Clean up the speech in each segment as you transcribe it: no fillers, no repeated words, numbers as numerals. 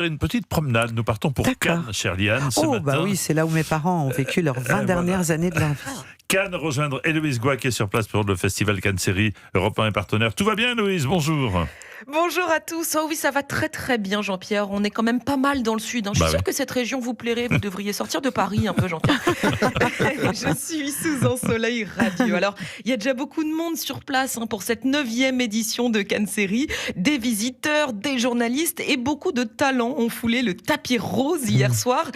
Une petite promenade, nous partons pour D'accord. Cannes, chère Liane, ce matin. Bah oui, c'est là où mes parents ont vécu leurs 20 dernières années de leur vie. Cannes, rejoindre Héloïse Goua qui est sur place pour le festival Cannes Série Europe 1 et partenaire. Tout va bien, Héloïse? Bonjour. Bonjour à tous. Oh oui, ça va très très bien, Jean-Pierre. On est quand même pas mal dans le sud. Je suis sûre que cette région vous plairait. Vous devriez sortir de Paris un peu, Jean-Pierre. Je suis sous un soleil radieux. Alors, il y a déjà beaucoup de monde sur place pour cette 9e édition de Cannes Série. Des visiteurs, des journalistes et beaucoup de talents ont foulé le tapis rose hier soir.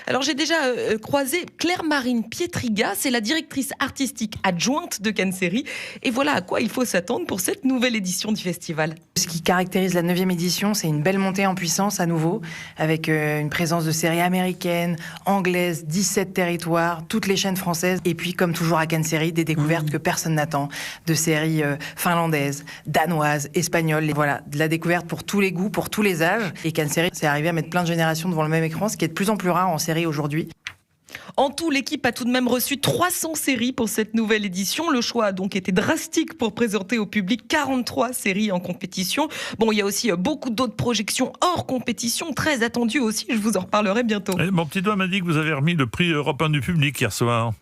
Alors, j'ai déjà croisé Claire-Marine Pietriga. C'est la directrice artistique adjointe de Cannes Série. Et voilà à quoi il faut s'attendre pour cette nouvelle édition du festival. Ce qui caractérise la 9e édition, c'est une belle montée en puissance à nouveau, avec une présence de séries américaines, anglaises, 17 territoires, toutes les chaînes françaises, et puis comme toujours à Cannes Série, des découvertes que personne n'attend, de séries finlandaises, danoises, espagnoles, et voilà, de la découverte pour tous les goûts, pour tous les âges. Et Cannes Série, c'est arrivé à mettre plein de générations devant le même écran, ce qui est de plus en plus rare en série aujourd'hui. En tout, l'équipe a tout de même reçu 300 séries pour cette nouvelle édition. Le choix a donc été drastique pour présenter au public 43 séries en compétition. Bon, il y a aussi beaucoup d'autres projections hors compétition, très attendues aussi. Je vous en reparlerai bientôt. Et mon petit doigt m'a dit que vous avez remis le prix Europe 1 du public hier soir.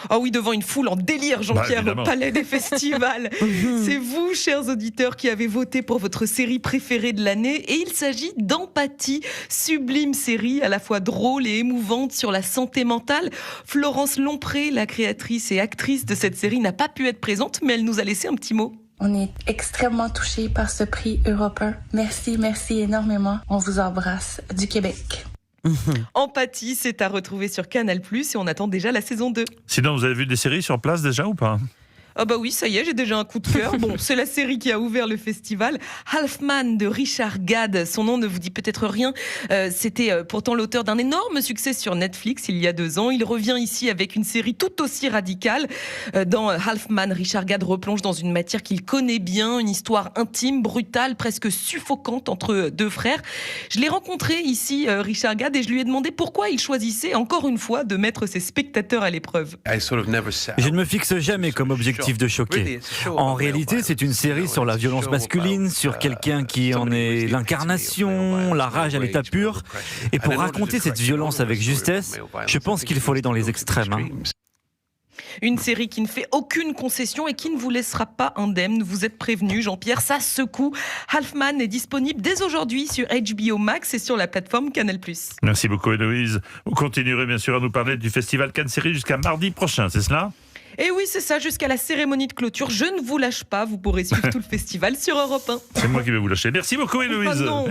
Ah oui, devant une foule en délire, Jean-Pierre, au Palais des Festivals. C'est vous, chers auditeurs, qui avez voté pour votre série préférée de l'année. Et il s'agit d'Empathie, sublime série à la fois drôle et émouvante sur la santé mentale. Florence Lompré, la créatrice et actrice de cette série, n'a pas pu être présente, mais elle nous a laissé un petit mot. On est extrêmement touchés par ce prix Europe 1. Merci énormément. On vous embrasse du Québec. Empathie, c'est à retrouver sur Canal+, et on attend déjà la saison 2. Sinon, vous avez vu des séries sur place déjà ou pas? Ah bah oui, ça y est, j'ai déjà un coup de cœur. Bon, c'est la série qui a ouvert le festival. Halfman de Richard Gad, son nom ne vous dit peut-être rien. C'était pourtant l'auteur d'un énorme succès sur Netflix il y a 2 ans. Il revient ici avec une série tout aussi radicale. Dans Halfman, Richard Gad replonge dans une matière qu'il connaît bien, une histoire intime, brutale, presque suffocante entre 2 frères. Je l'ai rencontré ici, Richard Gad, et je lui ai demandé pourquoi il choisissait encore une fois de mettre ses spectateurs à l'épreuve. Je ne me fixe jamais comme objectif de choquer. En réalité, c'est une série sur la violence masculine, sur quelqu'un qui en est l'incarnation, la rage à l'état pur. Et pour raconter cette violence avec justesse, je pense qu'il faut aller dans les extrêmes. Une série qui ne fait aucune concession et qui ne vous laissera pas indemne. Vous êtes prévenu, Jean-Pierre, ça secoue. Halfman est disponible dès aujourd'hui sur HBO Max et sur la plateforme Canal+. Merci beaucoup, Héloïse. Vous continuerez bien sûr à nous parler du festival Cannes Série jusqu'à mardi prochain, c'est cela? Et oui, c'est ça, jusqu'à la cérémonie de clôture. Je ne vous lâche pas, vous pourrez suivre tout le festival sur Europe 1. C'est moi qui vais vous lâcher. Merci beaucoup, Héloïse. Oh non.